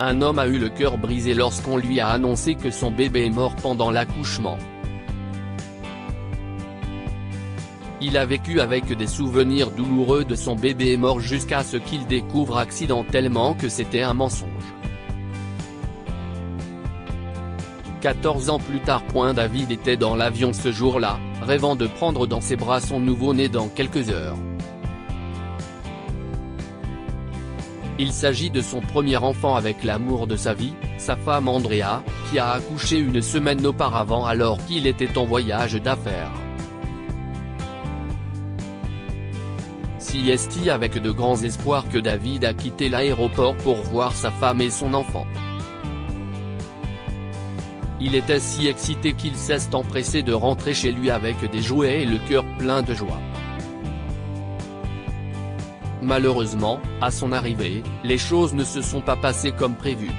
Un homme a eu le cœur brisé lorsqu'on lui a annoncé que son bébé est mort pendant l'accouchement. Il a vécu avec des souvenirs douloureux de son bébé mort jusqu'à ce qu'il découvre accidentellement que c'était un mensonge. 14 ans plus tard. David était dans l'avion ce jour-là, rêvant de prendre dans ses bras son nouveau-né dans quelques heures. Il s'agit de son premier enfant avec l'amour de sa vie, sa femme Andrea, qui a accouché une semaine auparavant alors qu'il était en voyage d'affaires. C'est avec de grands espoirs que David a quitté l'aéroport pour voir sa femme et son enfant. Il était si excité qu'il s'est empressé de rentrer chez lui avec des jouets et le cœur plein de joie. Malheureusement, à son arrivée, les choses ne se sont pas passées comme prévu.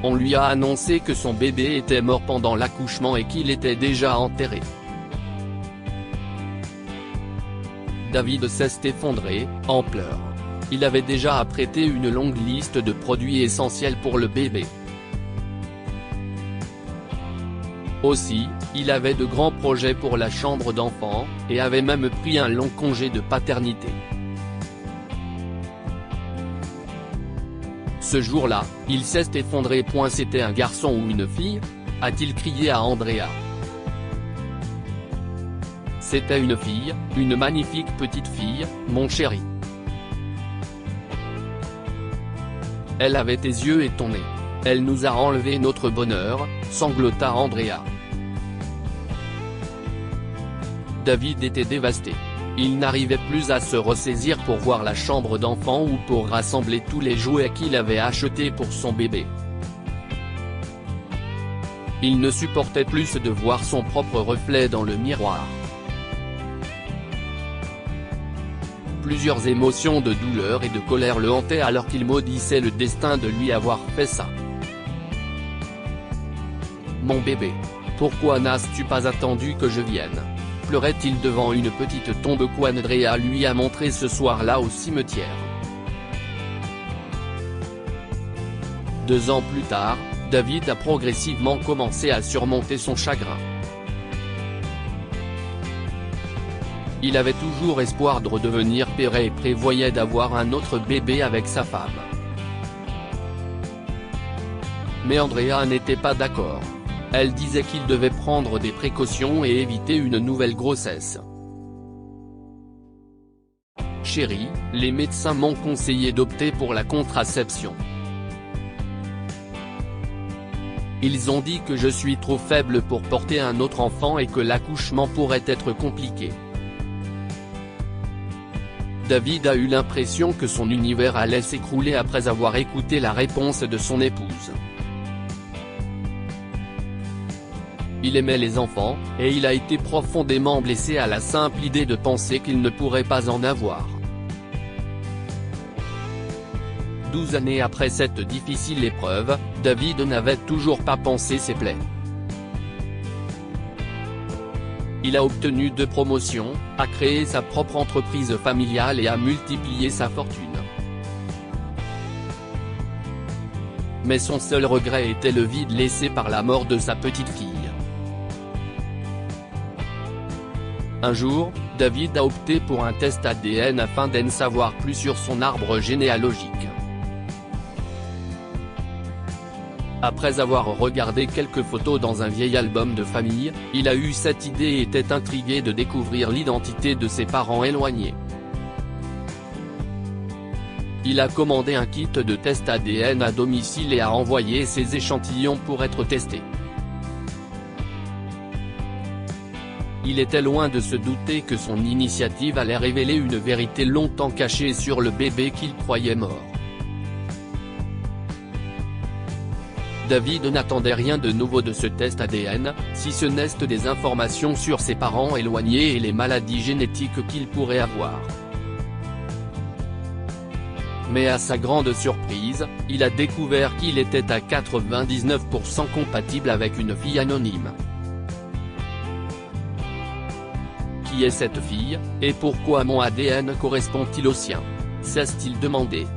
On lui a annoncé que son bébé était mort pendant l'accouchement et qu'il était déjà enterré. David s'est effondré, en pleurs. Il avait déjà apprêté une longue liste de produits essentiels pour le bébé. Aussi, il avait de grands projets pour la chambre d'enfant, et avait même pris un long congé de paternité. Ce jour-là, il s'est effondré. C'était un garçon ou une fille ? A-t-il crié à Andrea. C'était une fille, une magnifique petite fille, mon chéri. Elle avait tes yeux et ton nez. Elle nous a enlevé notre bonheur, sanglota Andrea. David était dévasté. Il n'arrivait plus à se ressaisir pour voir la chambre d'enfant ou pour rassembler tous les jouets qu'il avait achetés pour son bébé. Il ne supportait plus de voir son propre reflet dans le miroir. Plusieurs émotions de douleur et de colère le hantaient alors qu'il maudissait le destin de lui avoir fait ça. Mon bébé. Pourquoi n'as-tu pas attendu que je vienne ? Pleurait-il devant une petite tombe qu'Andrea lui a montrée ce soir-là au cimetière. 2 ans plus tard, David a progressivement commencé à surmonter son chagrin. Il avait toujours espoir de redevenir père et prévoyait d'avoir un autre bébé avec sa femme. Mais Andrea n'était pas d'accord. Elle disait qu'il devait prendre des précautions et éviter une nouvelle grossesse. Chérie, les médecins m'ont conseillé d'opter pour la contraception. Ils ont dit que je suis trop faible pour porter un autre enfant et que l'accouchement pourrait être compliqué. David a eu l'impression que son univers allait s'écrouler après avoir écouté la réponse de son épouse. Il aimait les enfants, et il a été profondément blessé à la simple idée de penser qu'il ne pourrait pas en avoir. 12 années après cette difficile épreuve, David n'avait toujours pas pansé ses plaies. Il a obtenu 2 promotions, a créé sa propre entreprise familiale et a multiplié sa fortune. Mais son seul regret était le vide laissé par la mort de sa petite fille. Un jour, David a opté pour un test ADN afin d'en savoir plus sur son arbre généalogique. Après avoir regardé quelques photos dans un vieil album de famille, il a eu cette idée et était intrigué de découvrir l'identité de ses parents éloignés. Il a commandé un kit de test ADN à domicile et a envoyé ses échantillons pour être testés. Il était loin de se douter que son initiative allait révéler une vérité longtemps cachée sur le bébé qu'il croyait mort. David n'attendait rien de nouveau de ce test ADN, si ce n'est des informations sur ses parents éloignés et les maladies génétiques qu'il pourrait avoir. Mais à sa grande surprise, il a découvert qu'il était à 99% compatible avec une fille anonyme. Qui est cette fille, et pourquoi mon ADN correspond-il au sien ? S'est-il demandé.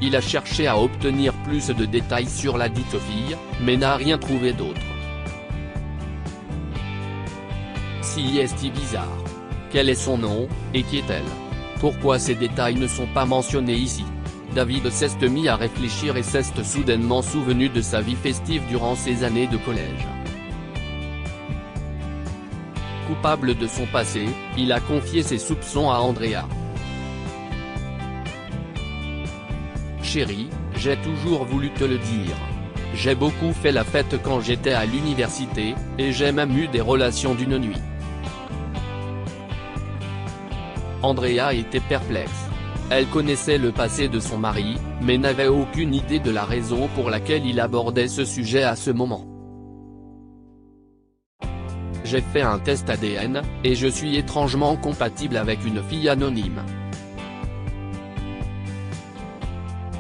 Il a cherché à obtenir plus de détails sur la dite fille, mais n'a rien trouvé d'autre. Si est bizarre. Quel est son nom, et qui est-elle? Pourquoi ces détails ne sont pas mentionnés ici? David s'est mis à réfléchir et s'est soudainement souvenu de sa vie festive durant ses années de collège. Coupable de son passé, il a confié ses soupçons à Andrea. Chérie, j'ai toujours voulu te le dire. J'ai beaucoup fait la fête quand j'étais à l'université, et j'ai même eu des relations d'une nuit. Andrea était perplexe. Elle connaissait le passé de son mari, mais n'avait aucune idée de la raison pour laquelle il abordait ce sujet à ce moment. J'ai fait un test ADN, et je suis étrangement compatible avec une fille anonyme.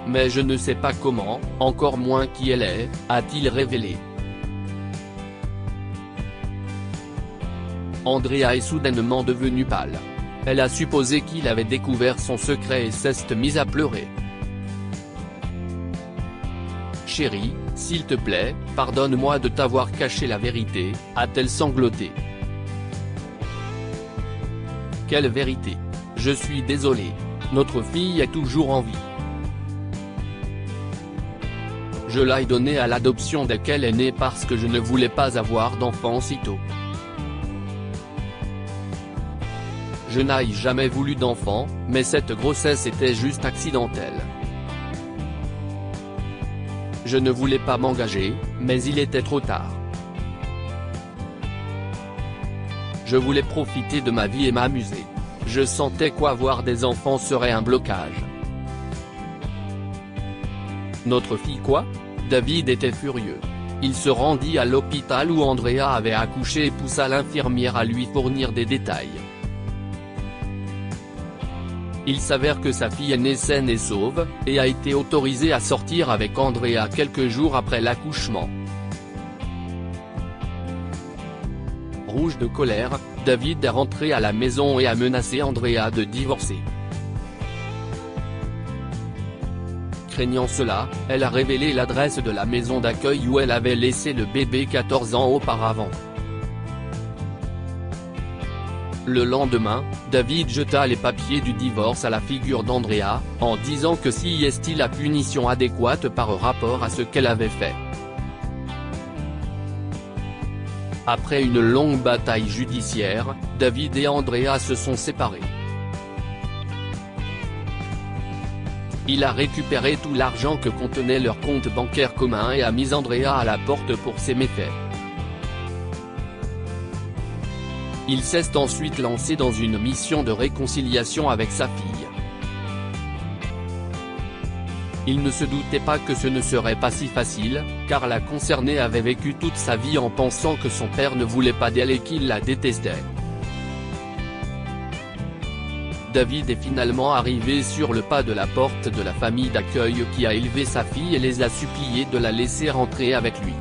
Mais je ne sais pas comment, encore moins qui elle est, a-t-il révélé. Andrea est soudainement devenue pâle. Elle a supposé qu'il avait découvert son secret et s'est mise à pleurer. Chérie, s'il te plaît, pardonne-moi de t'avoir caché la vérité, a-t-elle sangloté. Quelle vérité? Je suis désolé. Notre fille est toujours en vie. Je l'ai donnée à l'adoption dès qu'elle est née parce que je ne voulais pas avoir d'enfant si tôt. Je n'ai jamais voulu d'enfant, mais cette grossesse était juste accidentelle. Je ne voulais pas m'engager, mais il était trop tard. Je voulais profiter de ma vie et m'amuser. Je sentais qu'avoir des enfants serait un blocage. Notre fille quoi? David était furieux. Il se rendit à l'hôpital où Andrea avait accouché et poussa l'infirmière à lui fournir des détails. Il s'avère que sa fille est née saine et sauve, et a été autorisée à sortir avec Andrea quelques jours après l'accouchement. Rouge de colère, David est rentré à la maison et a menacé Andrea de divorcer. Craignant cela, elle a révélé l'adresse de la maison d'accueil où elle avait laissé le bébé 14 ans auparavant. Le lendemain, David jeta les papiers du divorce à la figure d'Andrea, en disant que si est la punition adéquate par rapport à ce qu'elle avait fait. Après une longue bataille judiciaire, David et Andrea se sont séparés. Il a récupéré tout l'argent que contenait leur compte bancaire commun et a mis Andrea à la porte pour ses méfaits. Il s'est ensuite lancé dans une mission de réconciliation avec sa fille. Il ne se doutait pas que ce ne serait pas si facile, car la concernée avait vécu toute sa vie en pensant que son père ne voulait pas d'elle et qu'il la détestait. David est finalement arrivé sur le pas de la porte de la famille d'accueil qui a élevé sa fille et les a suppliés de la laisser rentrer avec lui.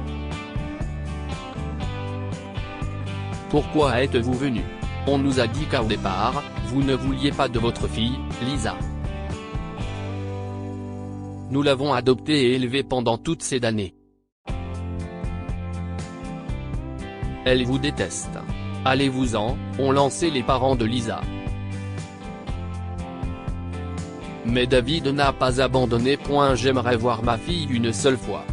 Pourquoi êtes-vous venu? On nous a dit qu'au départ, vous ne vouliez pas de votre fille, Lisa. Nous l'avons adoptée et élevée pendant toutes ces années. Elle vous déteste. Allez-vous-en, ont lancé les parents de Lisa. Mais David n'a pas abandonné. J'aimerais voir ma fille une seule fois.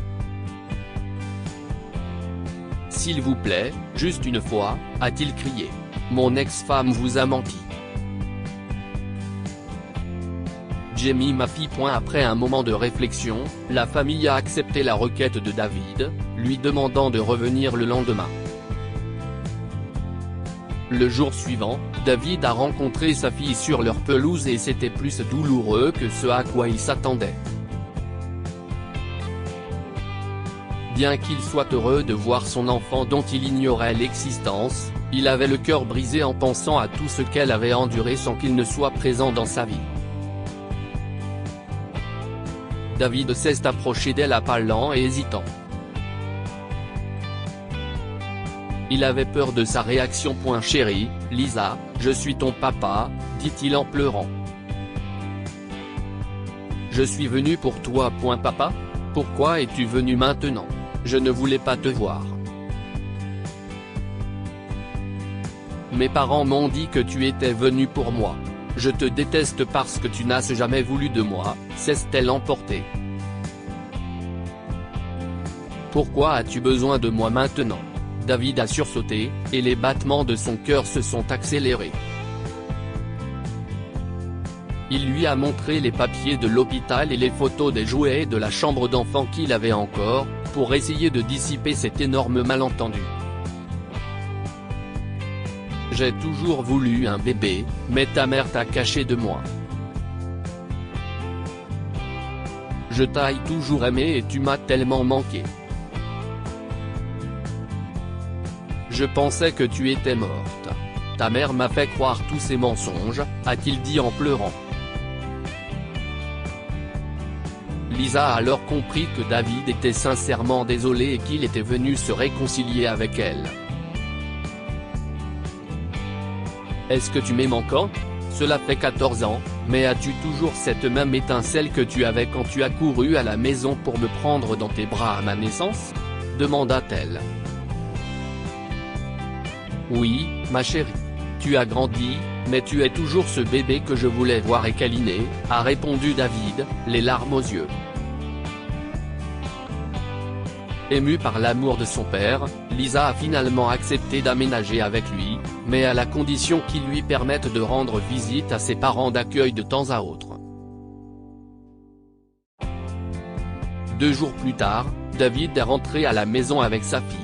S'il vous plaît, juste une fois, a-t-il crié. Mon ex-femme vous a menti. Jamie ma fille. Après un moment de réflexion, la famille a accepté la requête de David, lui demandant de revenir le lendemain. Le jour suivant, David a rencontré sa fille sur leur pelouse et c'était plus douloureux que ce à quoi il s'attendait. Bien qu'il soit heureux de voir son enfant dont il ignorait l'existence, il avait le cœur brisé en pensant à tout ce qu'elle avait enduré sans qu'il ne soit présent dans sa vie. David s'est approché d'elle appelant et hésitant. Il avait peur de sa réaction. Chérie, Lisa, je suis ton papa, dit-il en pleurant. Je suis venu pour toi. Papa. Pourquoi es-tu venu maintenant? Je ne voulais pas te voir. Mes parents m'ont dit que tu étais venu pour moi. Je te déteste parce que tu n'as jamais voulu de moi, s'est-elle emportée. Pourquoi as-tu besoin de moi maintenant? David a sursauté, et les battements de son cœur se sont accélérés. Il lui a montré les papiers de l'hôpital et les photos des jouets de la chambre d'enfant qu'il avait encore, pour essayer de dissiper cet énorme malentendu. J'ai toujours voulu un bébé, mais ta mère t'a caché de moi. Je t'ai toujours aimé et tu m'as tellement manqué. Je pensais que tu étais morte. Ta mère m'a fait croire tous ces mensonges, a-t-il dit en pleurant. Lisa a alors compris que David était sincèrement désolé et qu'il était venu se réconcilier avec elle. Est-ce que tu m'aimes encore? Cela fait 14 ans, mais as-tu toujours cette même étincelle que tu avais quand tu as couru à la maison pour me prendre dans tes bras à ma naissance? Demanda-t-elle. Oui, ma chérie. Tu as grandi, mais tu es toujours ce bébé que je voulais voir et câliner, a répondu David, les larmes aux yeux. Émue par l'amour de son père, Lisa a finalement accepté d'aménager avec lui, mais à la condition qu'il lui permette de rendre visite à ses parents d'accueil de temps à autre. 2 jours plus tard, David est rentré à la maison avec sa fille.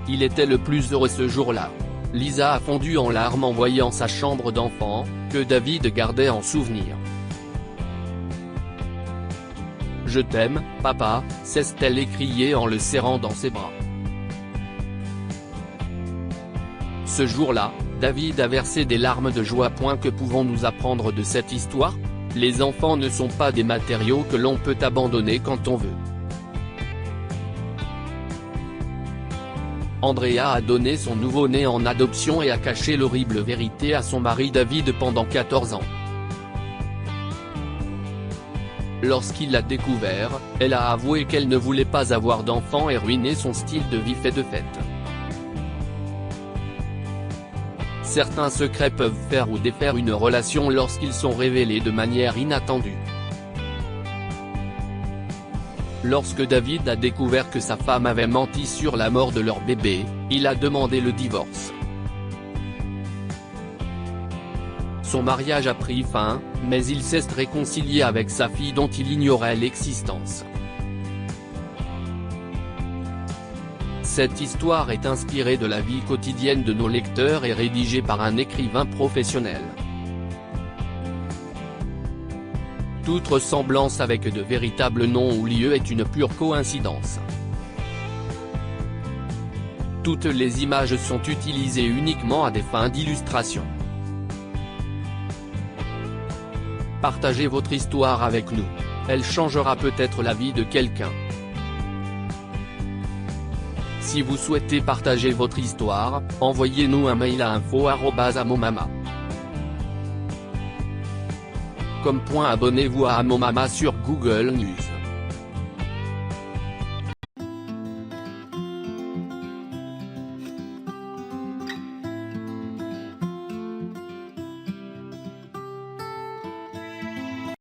Il était le plus heureux ce jour-là. Lisa a fondu en larmes en voyant sa chambre d'enfant, que David gardait en souvenir. Je t'aime, papa, s'est-elle écriée en le serrant dans ses bras. Ce jour-là, David a versé des larmes de joie. Que pouvons-nous apprendre de cette histoire? Les enfants ne sont pas des matériaux que l'on peut abandonner quand on veut. Andrea a donné son nouveau-né en adoption et a caché l'horrible vérité à son mari David pendant 14 ans. Lorsqu'il l'a découvert, elle a avoué qu'elle ne voulait pas avoir d'enfant et ruiner son style de vie fait de fête. Certains secrets peuvent faire ou défaire une relation lorsqu'ils sont révélés de manière inattendue. Lorsque David a découvert que sa femme avait menti sur la mort de leur bébé, il a demandé le divorce. Son mariage a pris fin, mais il s'est réconcilié avec sa fille dont il ignorait l'existence. Cette histoire est inspirée de la vie quotidienne de nos lecteurs et rédigée par un écrivain professionnel. Toute ressemblance avec de véritables noms ou lieux est une pure coïncidence. Toutes les images sont utilisées uniquement à des fins d'illustration. Partagez votre histoire avec nous. Elle changera peut-être la vie de quelqu'un. Si vous souhaitez partager votre histoire, envoyez-nous un mail à info@amomama. Abonnez-vous à Amomama sur Google News.